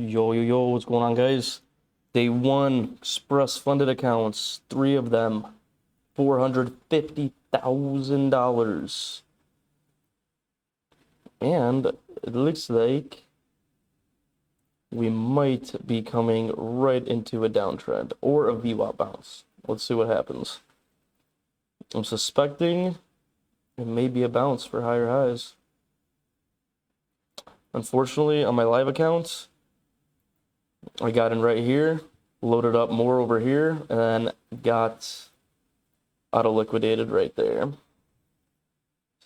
Yo, yo, yo, what's going on, guys? Day one, express funded accounts, three of them, $450,000. And it looks like we might be coming right into a downtrend or a VWAP bounce. Let's see what happens. I'm suspecting it may be a bounce for higher highs. Unfortunately, on my live accounts, I got in right here, loaded up more over here, and then got auto liquidated right there.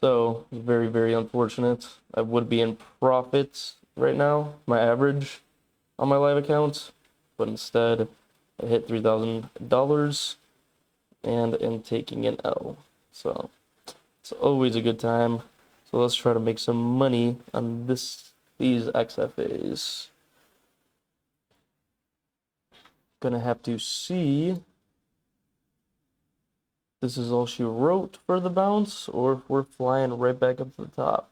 So very, very unfortunate. I would be in profit right now, my average on my live account, but instead I hit $3,000 and am taking an L. So it's always a good time. So let's try to make some money on these XFAs. Gonna have to see this is all she wrote for the bounce, or if we're flying right back up to the top.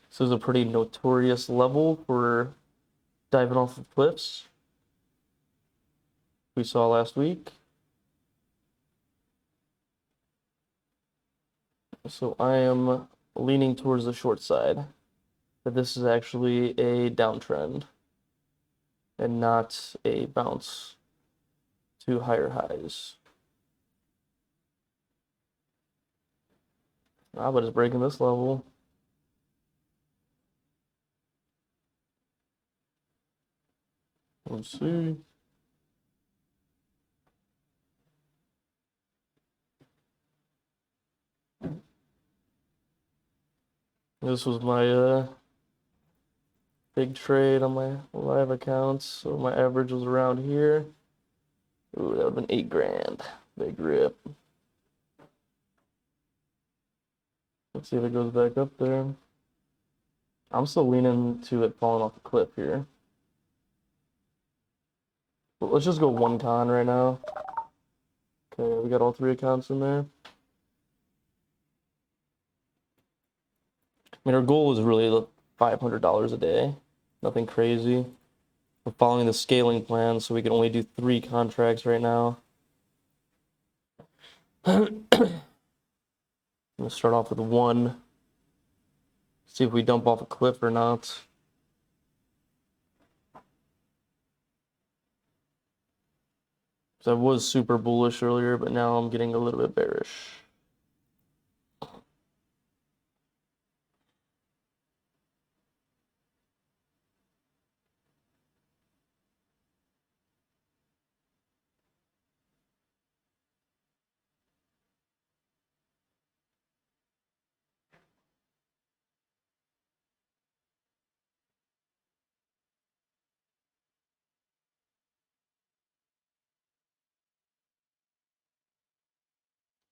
This is a pretty notorious level for diving off of cliffs. We saw last week. So I am leaning towards the short side, that this is actually a downtrend and not a bounce to higher highs. But it's breaking this level. Let's see. This was my big trade on my live accounts. So my average was around here. Ooh, that would have been 8 grand. Big rip. Let's see if it goes back up there. I'm still leaning to it falling off the cliff here. But let's just go one con right now. Okay, we got all 3 accounts in there. I mean, our goal is really $500 a day. Nothing crazy. We're following the scaling plan, so we can only do 3 contracts right now. I'm gonna start off with 1. See if we dump off a cliff or not. So I was super bullish earlier, but now I'm getting a little bit bearish.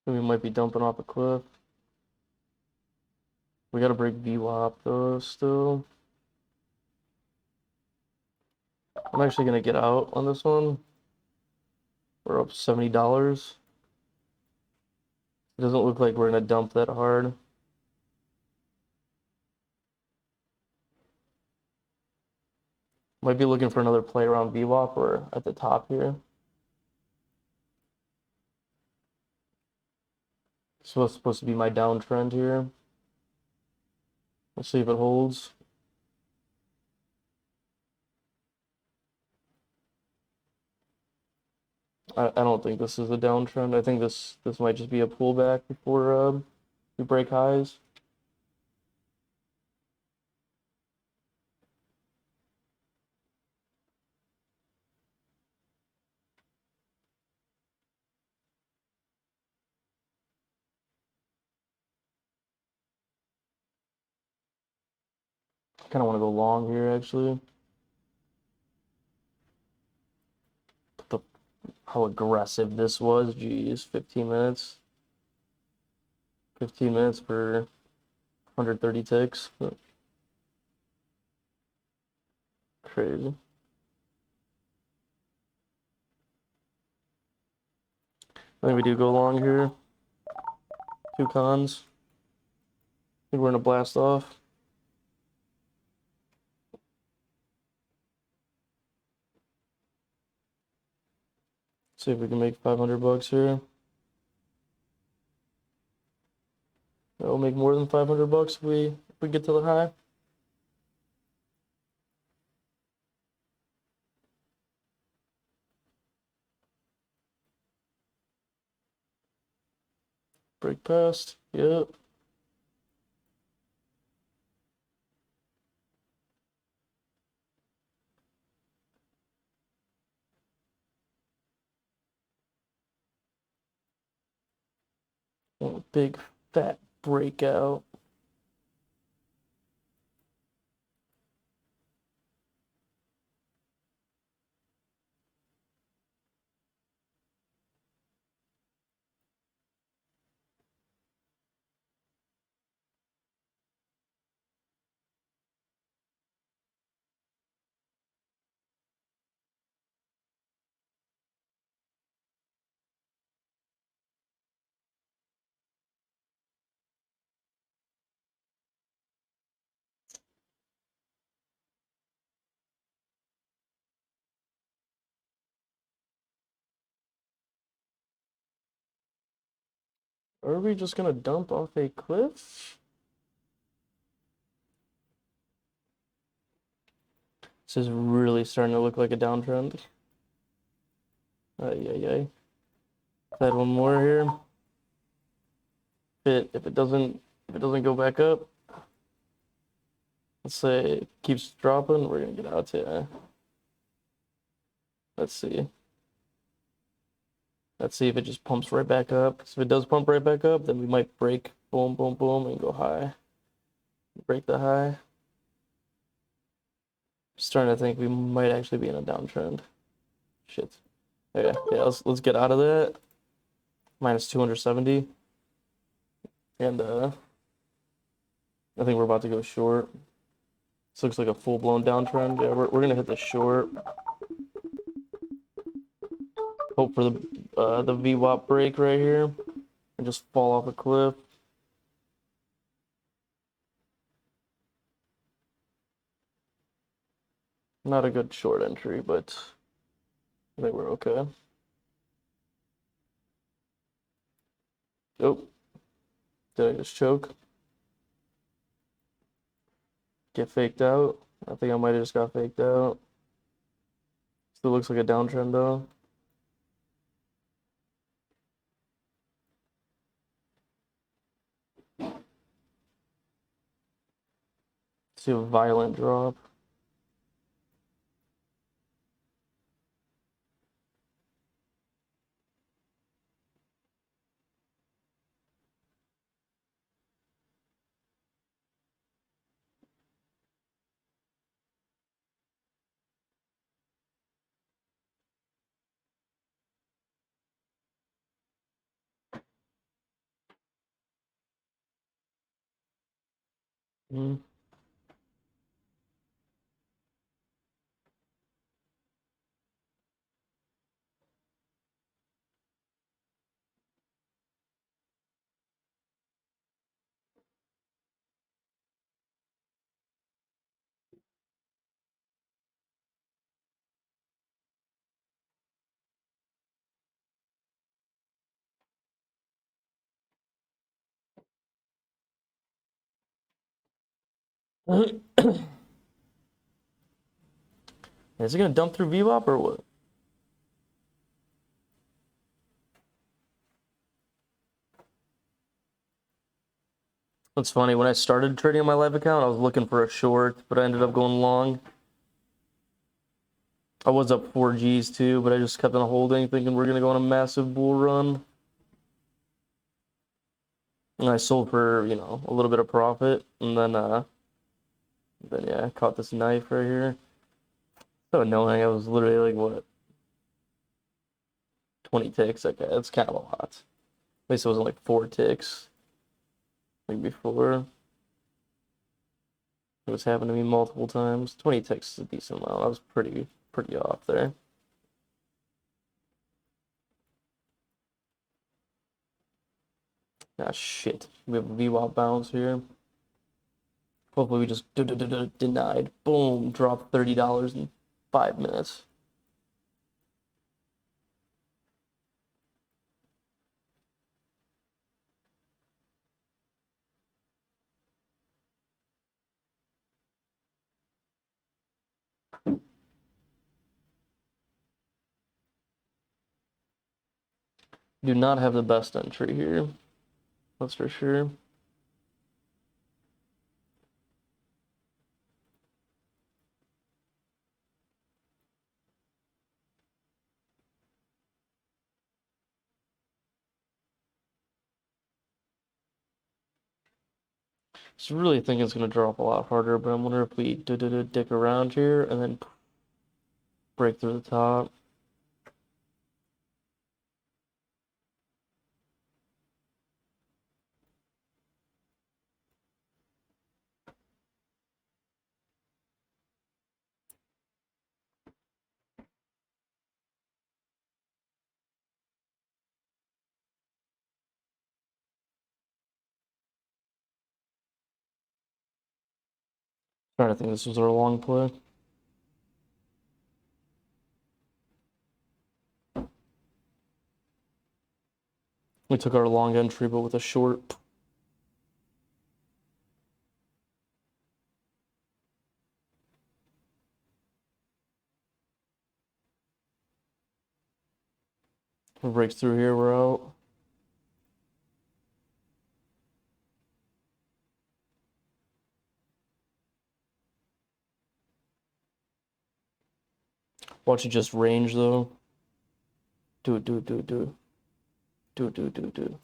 We might be dumping off a cliff. We gotta break VWAP though still. I'm actually gonna get out on this one. We're up $70. It doesn't look like we're gonna dump that hard. Might be looking for another play around VWAP or at the top here. So it's supposed to be my downtrend here. Let's see if it holds. I don't think this is a downtrend. I think this might just be a pullback before we break highs. I kind of want to go long here actually. How aggressive this was. Geez, 15 minutes. 15 minutes for 130 ticks. Crazy. I think we do go long here. 2 cons. I think we're gonna blast off. See if we can make 500 bucks here. We'll make more than 500 bucks if we get to the high. Break past. Yep. One big fat breakout. Are we just gonna dump off a cliff? This is really starting to look like a downtrend. Ay, ay, ay. Add one more here. If it doesn't go back up, let's say it keeps dropping, we're gonna get out here. Let's see. Let's see if it just pumps right back up. So if it does pump right back up, then we might break, boom, boom, boom, and go high. Break the high. Starting to think we might actually be in a downtrend. Shit. Okay, yeah, let's get out of that. Minus 270. And I think we're about to go short. This looks like a full-blown downtrend. Yeah, we're gonna hit the short. Hope for the VWAP break right here and just fall off a cliff. Not a good short entry, but I think we're okay. Oh, did I just choke? Get faked out? I think I might have just got faked out. Still looks like a downtrend though. See a violent drop. Mm. Is it gonna dump through VWAP or what? That's funny. When I started trading on my live account, I was looking for a short, but I ended up going long. I was up 4Gs too, but I just kept on holding, thinking we're gonna go on a massive bull run. And I sold for, you know, a little bit of profit, and then yeah, I caught this knife right here. So annoying. I was literally like, what, 20 ticks? Okay, that's kind of a lot. At least it wasn't like 4 ticks like before. It was happened to me multiple times. 20 ticks is a decent amount. I was pretty off there. Ah, shit. We have a VWAP bounce here. Hopefully we just denied. Boom, dropped $30 in 5 minutes. Do not have the best entry here. That's for sure. So really think it's going to drop a lot harder, but I wonder if we dick around here and then break through the top. Trying to think this was our long play. We took our long entry, but with a short. If it breaks through here, we're out. Watch it just range though. Do it, do it, do it, do it. Do it, do it, do it, do it.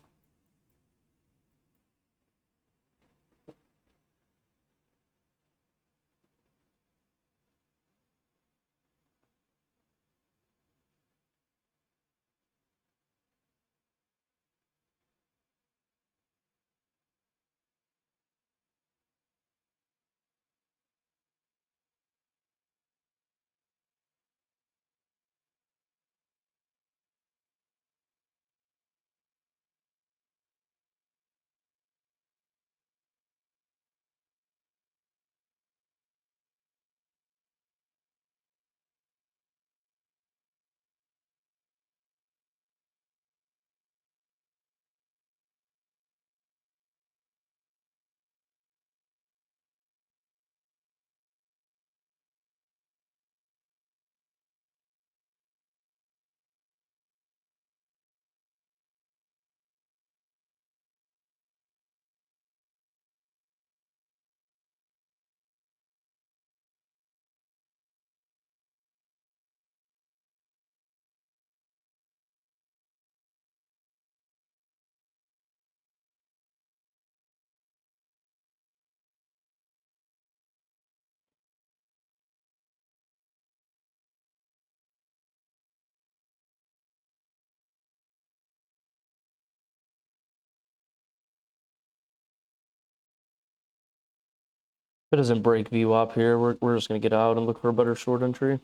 If it doesn't break VWAP here, we're just gonna get out and look for a better short entry.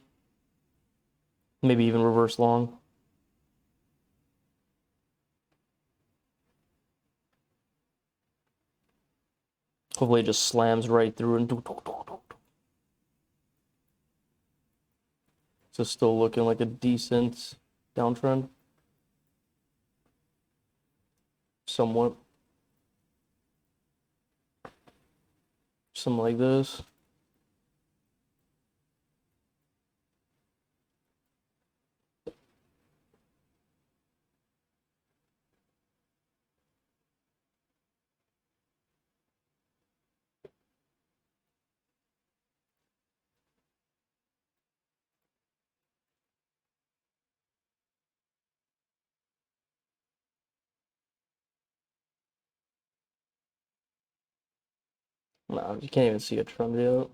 Maybe even reverse long. Hopefully it just slams right through and so still looking like a decent downtrend. Somewhat. Something like this. Nah, you can't even see a trend yet.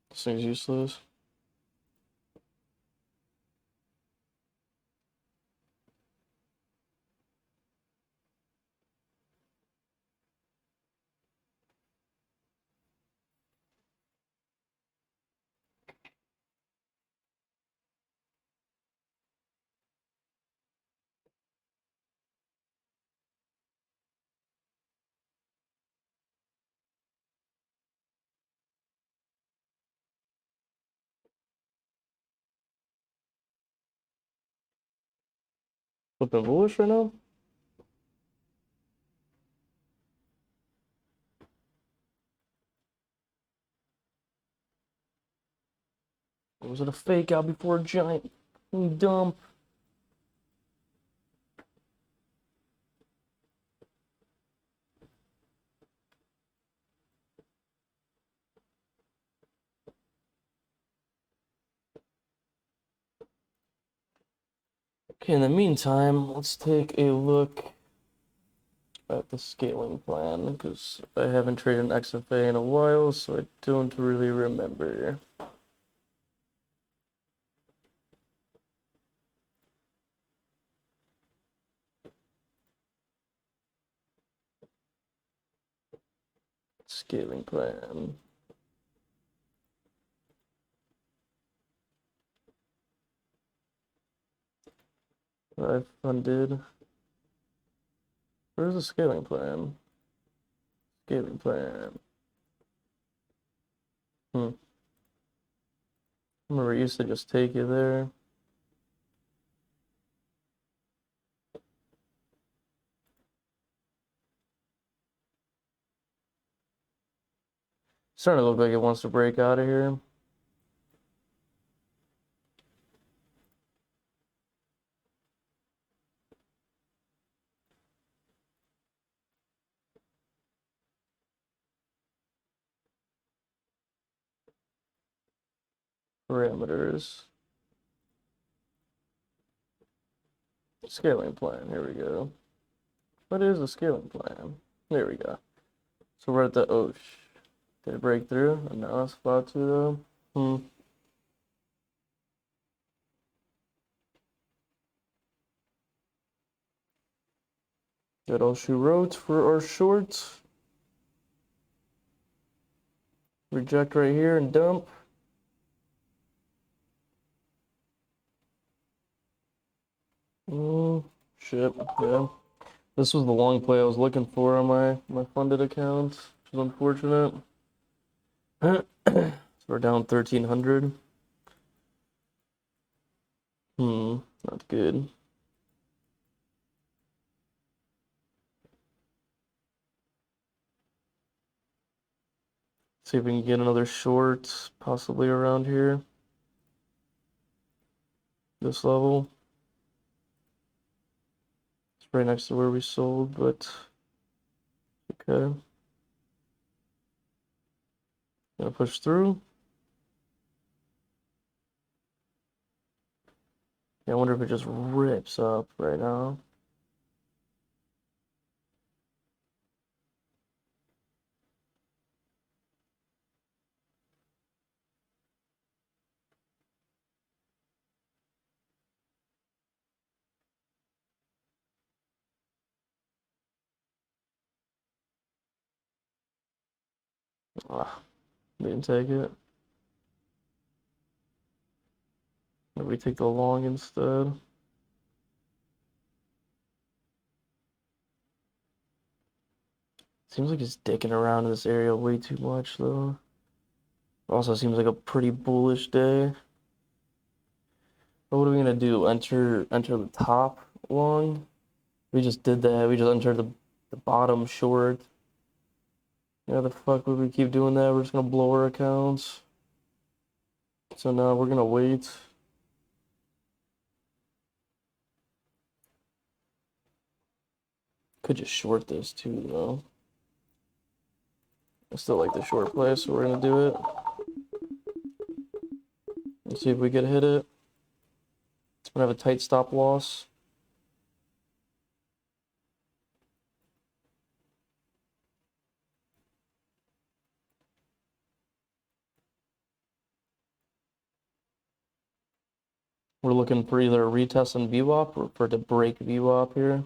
This thing's useless. Flipping bullish right now. Or was it a fake out before a giant dump? In the meantime, let's take a look at the scaling plan because I haven't traded an XFA in a while, so I don't really remember. Scaling plan. I funded. Where's the scaling plan? Scaling plan. I remember it used to just take you there. Starting to look like it wants to break out of here. Parameters. Scaling plan. Here we go. What is the scaling plan? There we go. So we're at the did it break through? No, it's about to though. Good all she wrote for our short. Reject right here and dump. Shit, yeah. This was the long play I was looking for on my funded account, which is unfortunate. So we're down 1,300. Not good. See if we can get another short, possibly around here. This level. It's right next to where we sold, but okay. Gonna push through. Yeah, I wonder if it just rips up right now. Ah, didn't take it. Maybe we take the long instead. Seems like he's dicking around in this area way too much, though. Also seems like a pretty bullish day. But what are we gonna do? Enter the top long? We just did that. We just entered the bottom short. Yeah, the fuck would we keep doing that? We're just gonna blow our accounts. So now we're gonna wait. Could just short this too, though. I still like the short play, so we're gonna do it. Let's see if we could hit it. It's gonna have a tight stop loss. We're looking for either a retest on VWAP or for it to break VWAP here.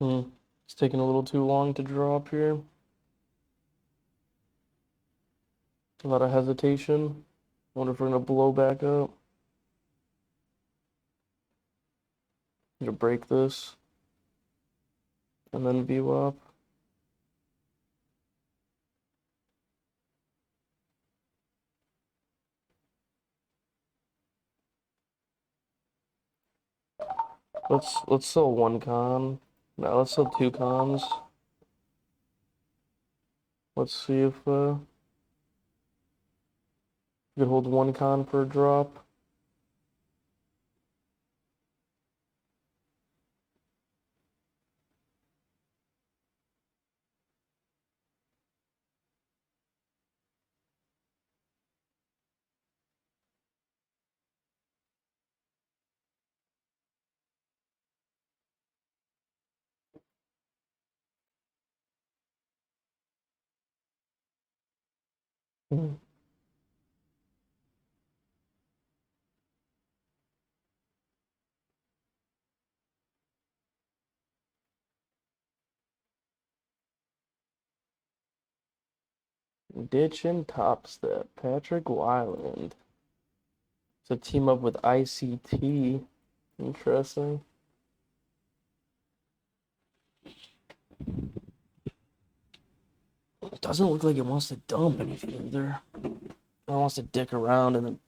It's taking a little too long to drop here. A lot of hesitation. Wonder if we're gonna blow back up. I'm gonna break this and then VWAP. Let's sell one con. No, let's sell two cons. Let's see if we could hold one con for a drop. Hmm. Ditching Topstep. Patrick Wyland. It's a team up with ICT. Interesting. It doesn't look like it wants to dump anything either. It wants to dick around and then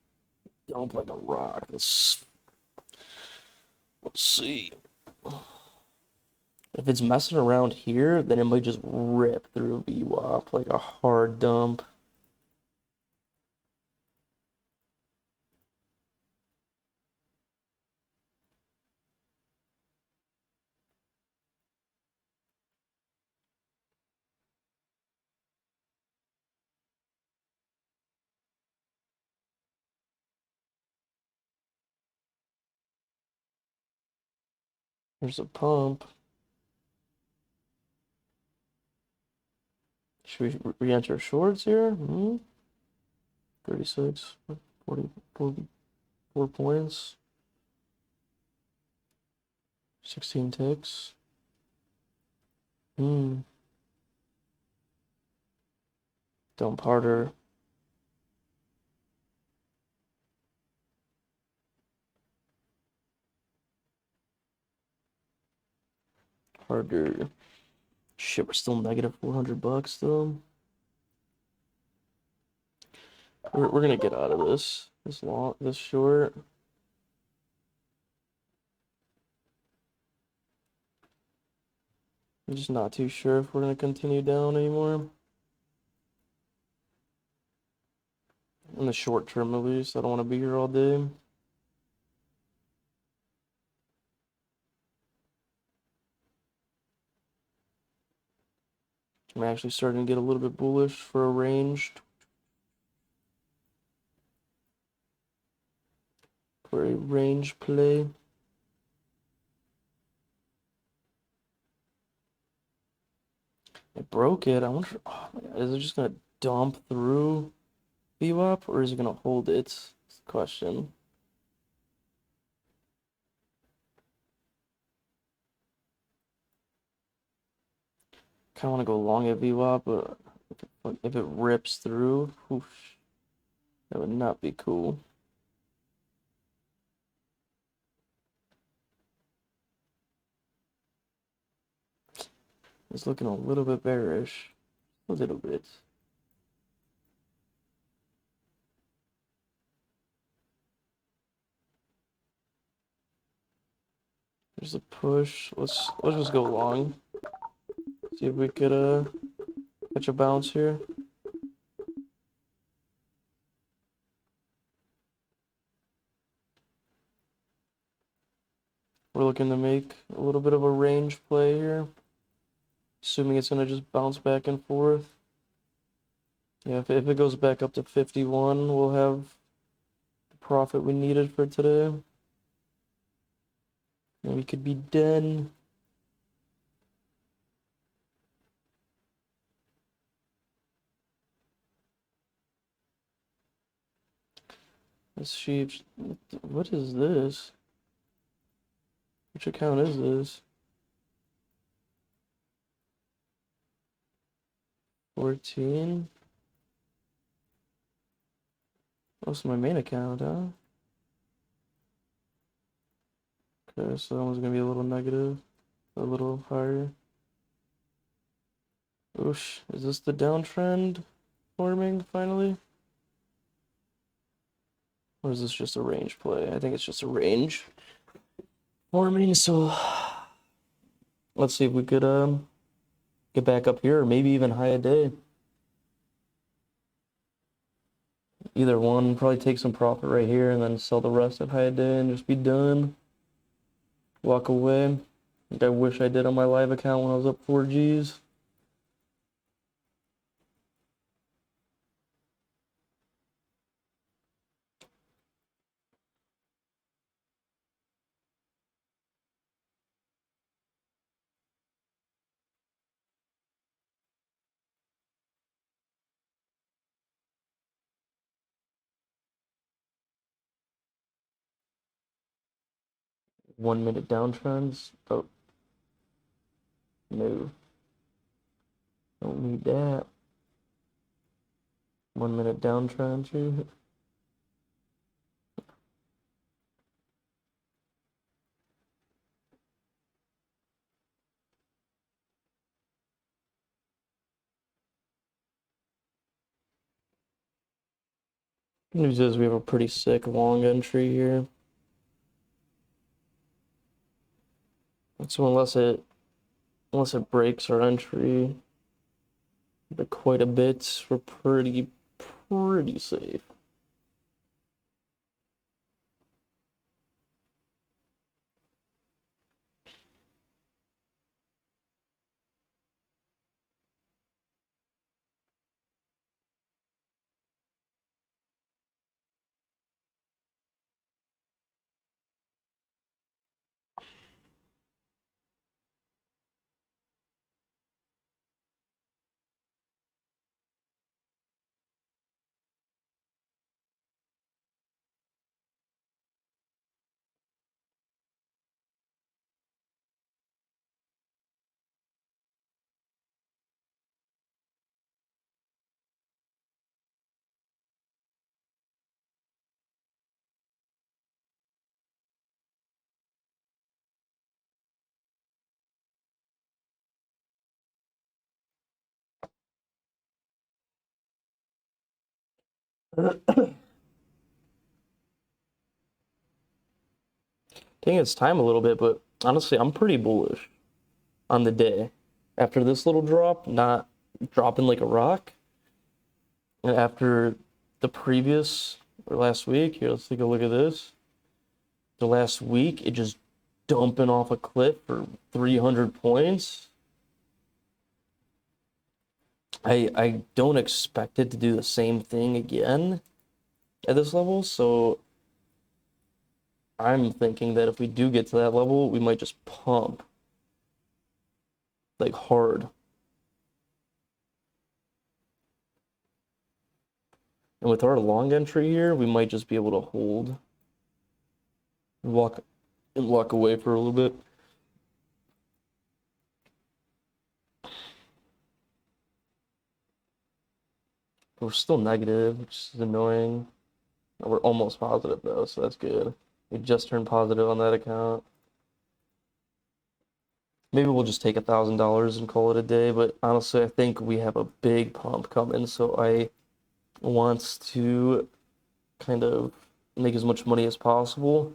dump like a rock. Let's see. If it's messing around here, then it might just rip through a VWAP like a hard dump. There's a pump. Should we re-enter shorts here? 36, 44 points, 16 ticks. Dump harder. Harder. Shit, we're still negative 400 bucks though. We're gonna get out of this short. I'm just not too sure if we're gonna continue down anymore. In the short term, at least. I don't want to be here all day. I'm actually starting to get a little bit bullish for a range. For a range play. It broke it. I wonder, oh my God, is it just gonna dump through VWAP or is it gonna hold it? That's the question. Kind of want to go long at VWAP, but if it rips through, oof, that would not be cool. It's looking a little bit bearish. A little bit. There's a push. Let's just go long. See if we could catch a bounce here. We're looking to make a little bit of a range play here. Assuming it's gonna just bounce back and forth. Yeah, if it goes back up to 51, we'll have the profit we needed for today. And we could be done. This sheep. What is this? Which account is this? 14. That's my main account, huh? Okay, so that one's gonna be a little negative, a little higher. Oosh, is this the downtrend forming finally? Or is this just a range play? I think it's just a range forming, so let's see if we could get back up here or maybe even high a day. Either one, probably take some profit right here and then sell the rest at high a day and just be done. Walk away. Like I wish I did on my live account when I was up 4Gs. One minute downtrends. Oh, no. Don't need that. 1 minute downtrend too. News is we have a pretty sick long entry here. So unless it breaks our entry by quite a bit, we're pretty safe. Taking its time a little bit, but honestly, I'm pretty bullish on the day. After this little drop, not dropping like a rock, and after the previous or last week, here, let's take a look at this. The last week, it just dumping off a cliff for 300 points. I don't expect it to do the same thing again at this level, so I'm thinking that if we do get to that level, we might just pump like hard. And with our long entry here, we might just be able to hold and walk away for a little bit. We're still negative, which is annoying. We're almost positive though, so that's good. We just turned positive on that account. Maybe we'll just take $1,000 and call it a day, but honestly, I think we have a big pump coming, so I want to kind of make as much money as possible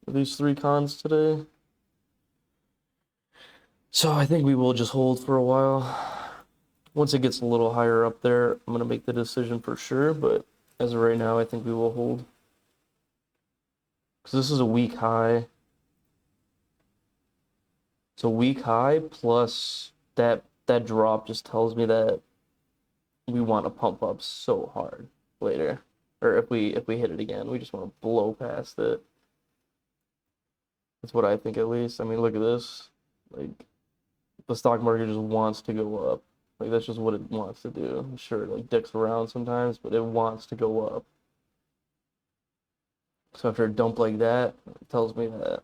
with these 3 cons today. So I think we will just hold for a while. Once it gets a little higher up there, I'm going to make the decision for sure, but as of right now, I think we will hold. Because this is a weak high. It's a weak high, plus that drop just tells me that we want to pump up so hard later. Or if we hit it again, we just want to blow past it. That's what I think at least. I mean, look at this. Like, the stock market just wants to go up. Like, that's just what it wants to do. I'm sure it, like, dicks around sometimes, but it wants to go up. So after a dump like that, it tells me that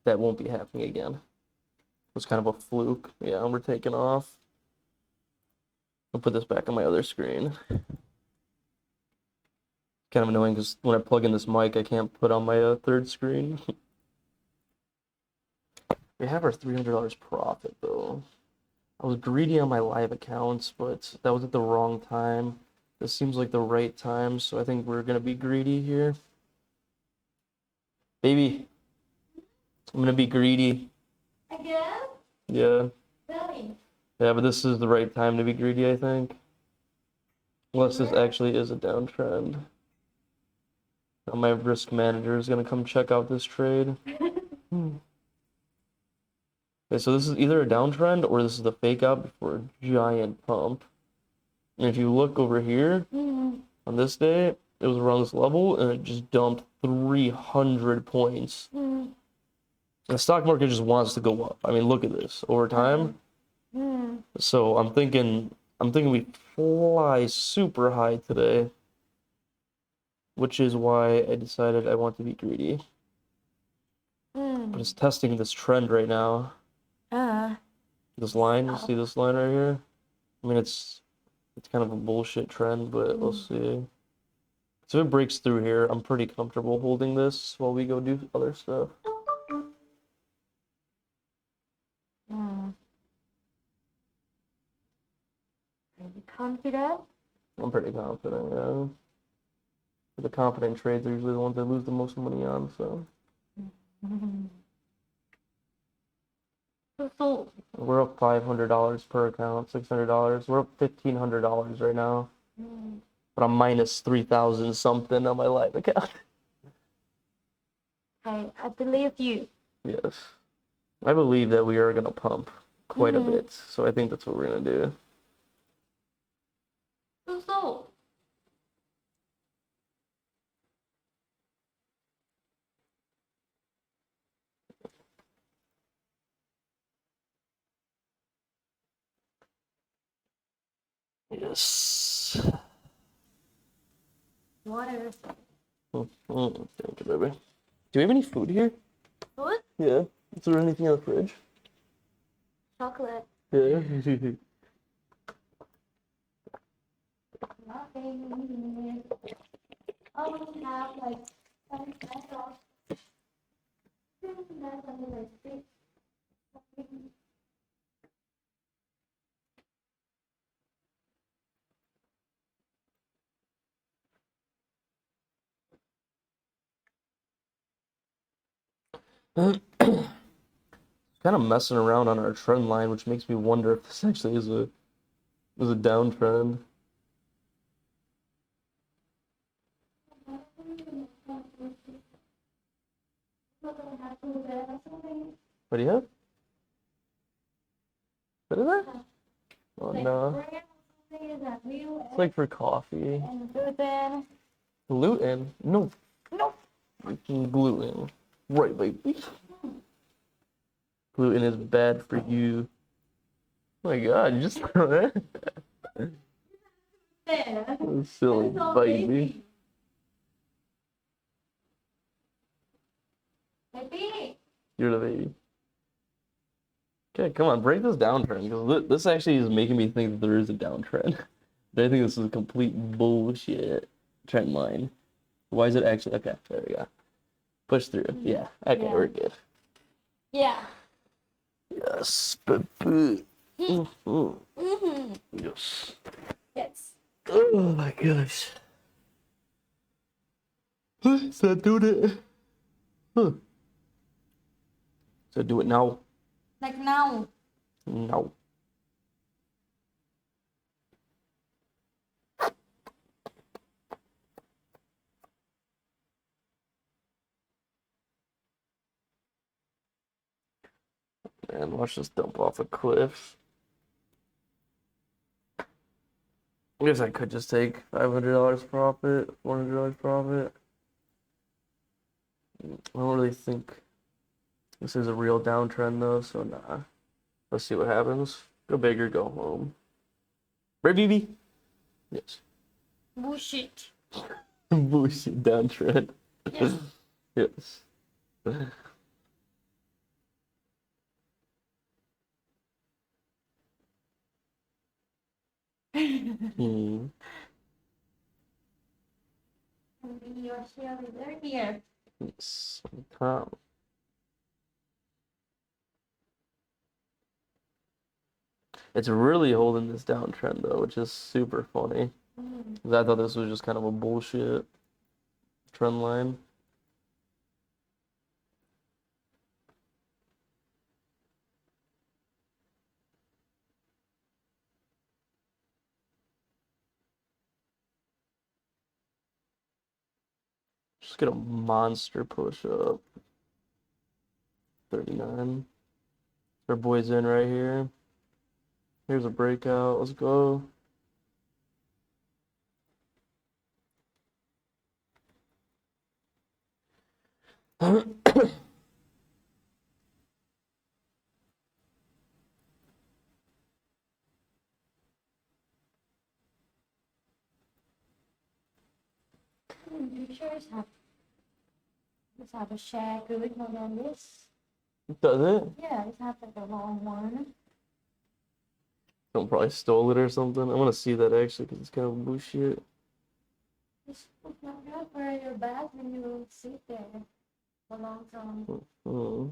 that won't be happening again. It was kind of a fluke. Yeah, we're taking off. I'll put this back on my other screen. Kind of annoying because when I plug in this mic, I can't put on my third screen. We have our $300 profit though. I was greedy on my live accounts, but that was at the wrong time. This seems like the right time, so I think we're gonna be greedy here. Baby, I'm gonna be greedy. Again? Yeah. Really? Yeah, but this is the right time to be greedy, I think. Unless this actually is a downtrend. Now my risk manager is gonna come check out this trade. Okay, so this is either a downtrend or this is the fake out before a giant pump. And if you look over here, on this day, it was around this level and it just dumped 300 points. The stock market just wants to go up. I mean, look at this over time. So I'm thinking we fly super high today, which is why I decided I want to be greedy. But it's testing this trend right now. This line, you see this line right here? I mean, it's kind of a bullshit trend, but we'll see. So if it breaks through here, I'm pretty comfortable holding this while we go do other stuff. Are you confident? I'm pretty confident, yeah. The confident trades are usually the ones I lose the most money on, so. So We're up $500 per account, $600. We're up $1,500 right now. But I'm minus 3,000 something on my live account. I believe you. Yes. I believe that we are going to pump quite a bit, so I think that's what we're going to do. So Yes. water. Thank you, baby. Do we have any food here? Food? Yeah. Is there anything in the fridge? Chocolate. Yeah. Nothing. Oh, we have like some special. Kind of messing around on our trend line, which makes me wonder if this actually is a downtrend. What do you have? What is that? Oh no. It's like for coffee. Gluten? No. No. Gluten. Right, baby. Gluten is bad for you. Oh my god, you just silly baby. You're the baby. Okay, come on, break this downtrend, because this actually is making me think that there is a downtrend. I think this is a complete bullshit trend line. Why is it actually? Okay, there we go. Push through. Yeah. Okay, Yeah. we're good. Yeah. Yes. Yes. Yes. Oh my gosh. Is that doing it? Huh. So do it now. Like now. No. Man, watch this dump off a cliff. I guess I could just take $500 profit, $400 profit. I don't really think this is a real downtrend though, so nah. Let's see what happens. Go big or go home. Right, BB? Yes. Bullshit. Bullshit downtrend. Yes. Yes. Hmm. Your cheerleader here. Yes. Calm. It's really holding this downtrend though, which is super funny. Mm. 'Cause I thought this was just kind of a bullshit trend line. Just get a monster push up. 39. Our boys in right here. Here's a breakout. Let's go. Futures have a share good more than this. Does it? Yeah, it has like a long one. Someone probably stole it or something. I want to see that actually because it's kind of bullshit. It's not good for your back when you sit there for a long time. Hmm.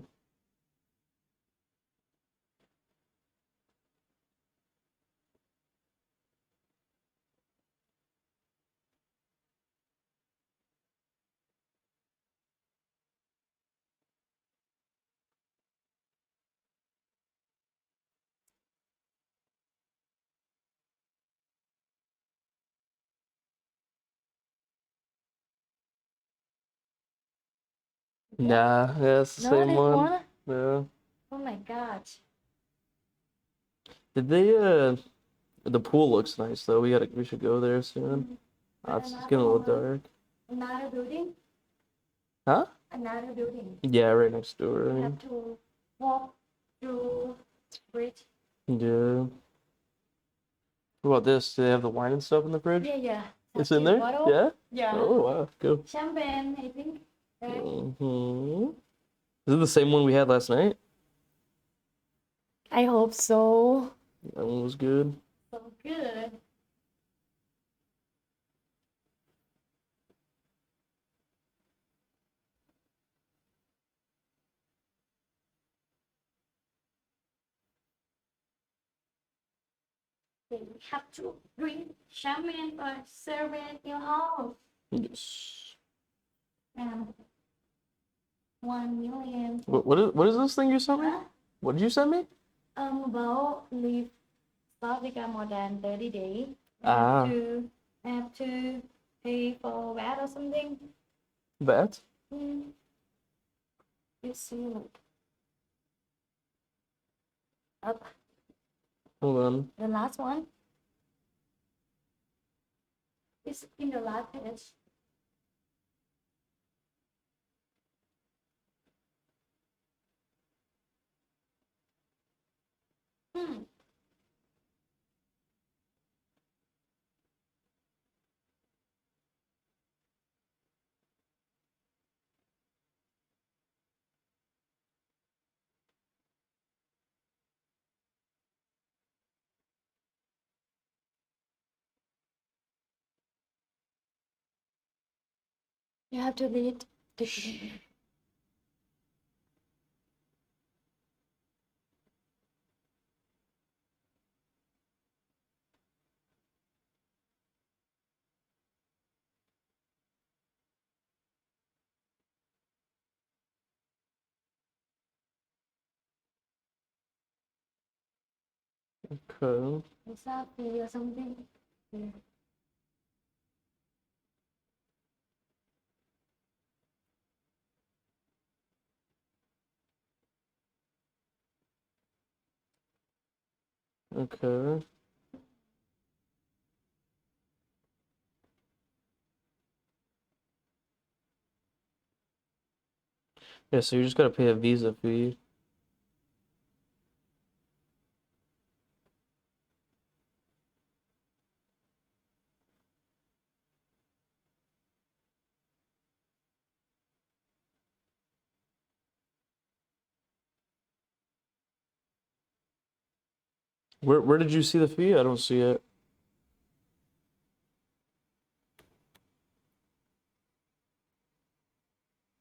Nah, yeah, it's the No, same this one. one? Yeah. Oh my god. Did they the pool looks nice though. We should go there soon. It's getting a little dark. Another building? Huh? Another building. Yeah, right next door. You have to walk through bridge. Yeah. What about this? Do they have the wine and stuff in the fridge? Yeah, yeah. It's in there? Bottle. Yeah? Yeah. Oh, wow. Cool. Champagne, I think. Right? Mm-hmm. Is it the same one we had last night? I hope so. That one was good. So good. They have to drink champagne or serve it in your house. Yes. And 1 million. What is this thing you sent me? Huh? What did you send me? About leave South Africa more than 30 days. Ah. Have to pay for VAT or something. Bet. Mm. You see, like, up Hold on. the last one is in the last page. Hmm. You have to read the. Okay. Exactly or something. Yeah. Okay. Yeah, so you just gotta pay a Visa fee. Where did you see the fee? I don't see it.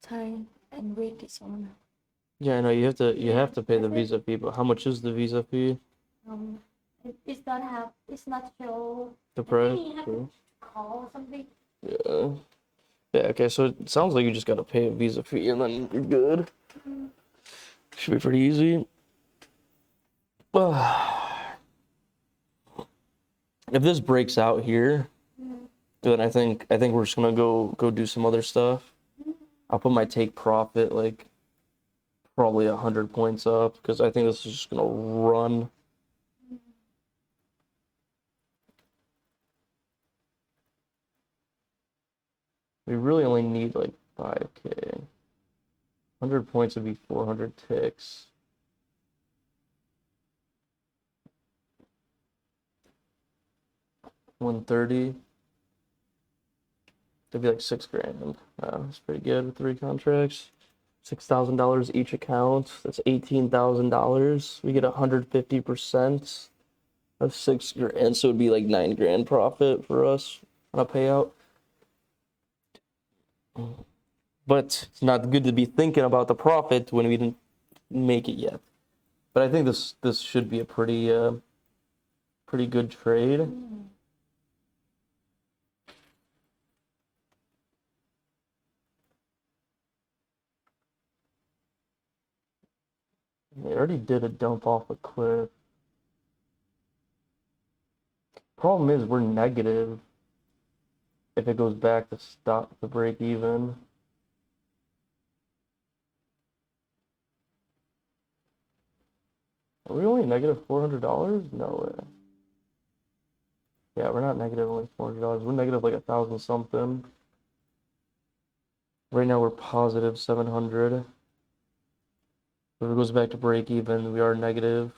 time and wait this one. Yeah, I know you have to pay the visa fee, but how much is the visa fee? It's not show. The I price? think you have to call something. Yeah. Yeah, okay, so it sounds like you just gotta pay a visa fee and then you're good. Should be pretty easy. If this breaks out here, then I think we're just gonna go do some other stuff. I'll put my take profit like probably 100 points up because I think this is just gonna run. We really only need like 5K. 100 points would be 400 ticks. $130. That'd be like $6,000. That's pretty good with 3 contracts. $6,000 each account. That's $18,000. We get 150% of $6,000, so it'd be like $9,000 profit for us on a payout. But it's not good to be thinking about the profit when we didn't make it yet. But I think this should be a pretty good trade. They already did a dump off a cliff. Problem is we're negative if it goes back to stop the break even. Are we only negative $400? No way. Yeah, we're not negative only $400. We're negative like 1,000 something. Right now we're positive 700. If it goes back to break even, we are negative.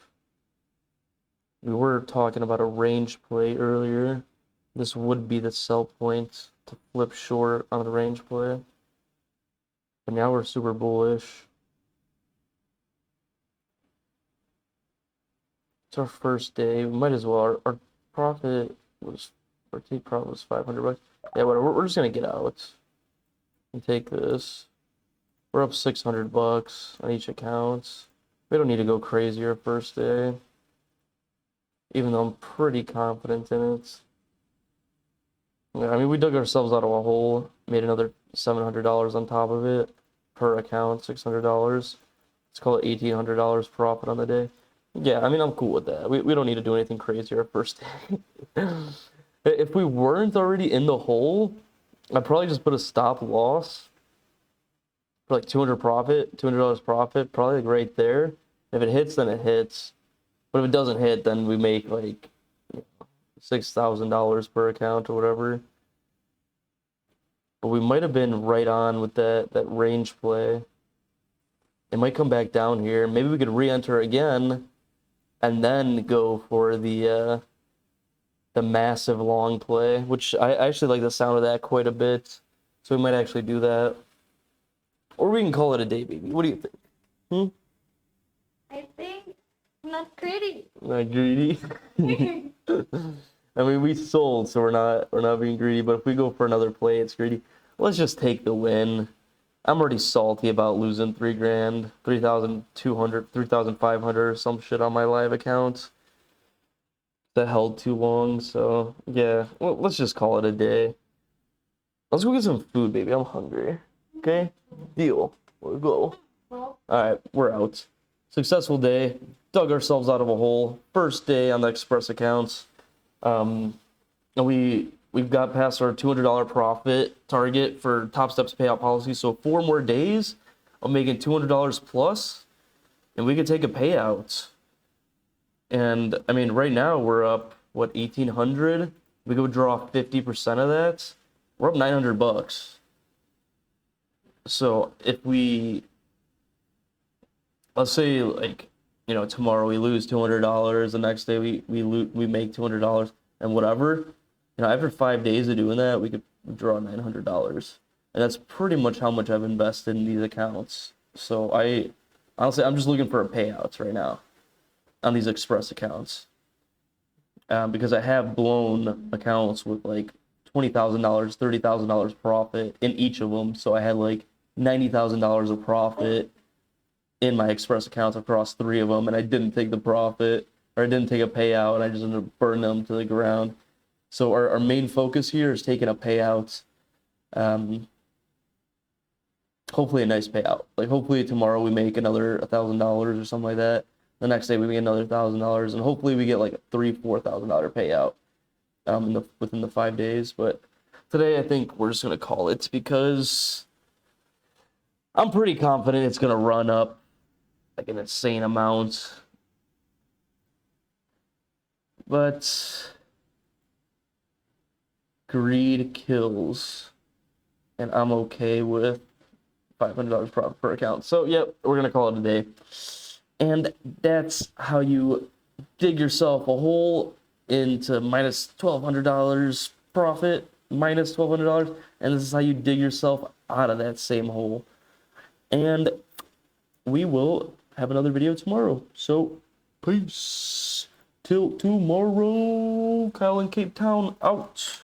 We were talking about a range play earlier. This would be the sell point to flip short on the range play. But now we're super bullish. It's our first day. We might as well. Our profit was, our take profit was $500. Yeah, whatever. We're just gonna get out and take this. We're up $600 on each account. We don't need to go crazy our first day, even though I'm pretty confident in it. Yeah, I mean, we dug ourselves out of a hole, made another $700 on top of it per account, $600. Let's call it $1,800 profit on the day. Yeah, I mean, I'm cool with that. We don't need to do anything crazy our first day. If we weren't already in the hole, I'd probably just put a stop loss for like $200 profit, probably like right there. If it hits, then it hits. But if it doesn't hit, then we make like $6,000 per account or whatever. But we might have been right on with that range play. It might come back down here. Maybe we could re-enter again and then go for the massive long play, which I actually like the sound of that quite a bit. So we might actually do that. Or we can call it a day, baby. What do you think? I think not greedy. Not greedy. I mean, we sold, so we're not being greedy. But if we go for another play, it's greedy. Let's just take the win. I'm already salty about losing $3,000, 3,200, 3,500 or some shit on my live account. That held too long, so yeah. Well, let's just call it a day. Let's go get some food, baby. I'm hungry. Okay? Deal. We'll go. Well, Alright, we're out. Successful day. Dug ourselves out of a hole. First day on the Express accounts. And we've got past our $200 profit target for Topstep's payout policy. So 4 more days of making $200 plus, and we could take a payout. And I mean, right now we're up what, 1,800. We go draw 50% of that. We're up $900. So if we, let's say like, tomorrow we lose $200, the next day we make $200 and whatever, after 5 days of doing that, we could draw $900. And that's pretty much how much I've invested in these accounts. So honestly, I'm just looking for a payouts right now on these Express accounts. Because I have blown accounts with like $20,000, $30,000 profit in each of them. So I had like $90,000 of profit in my Express accounts across 3 of them, and I didn't take the profit, or I didn't take a payout, and I just ended up burning them to the ground. So our main focus here is taking a payout. Hopefully a nice payout. Like hopefully tomorrow we make another $1,000 or something like that. The next day we make another $1,000, and hopefully we get like a $3,000-4,000 payout within the 5 days. But today I think we're just gonna call it, because I'm pretty confident it's gonna run up like an insane amount. But greed kills, and I'm okay with $500 profit per account. So yep, we're gonna call it a day. And that's how you dig yourself a hole into minus $1,200 profit, minus $1,200, and this is how you dig yourself out of that same hole. And we will have another video tomorrow. So peace till tomorrow. Kyle in Cape Town out.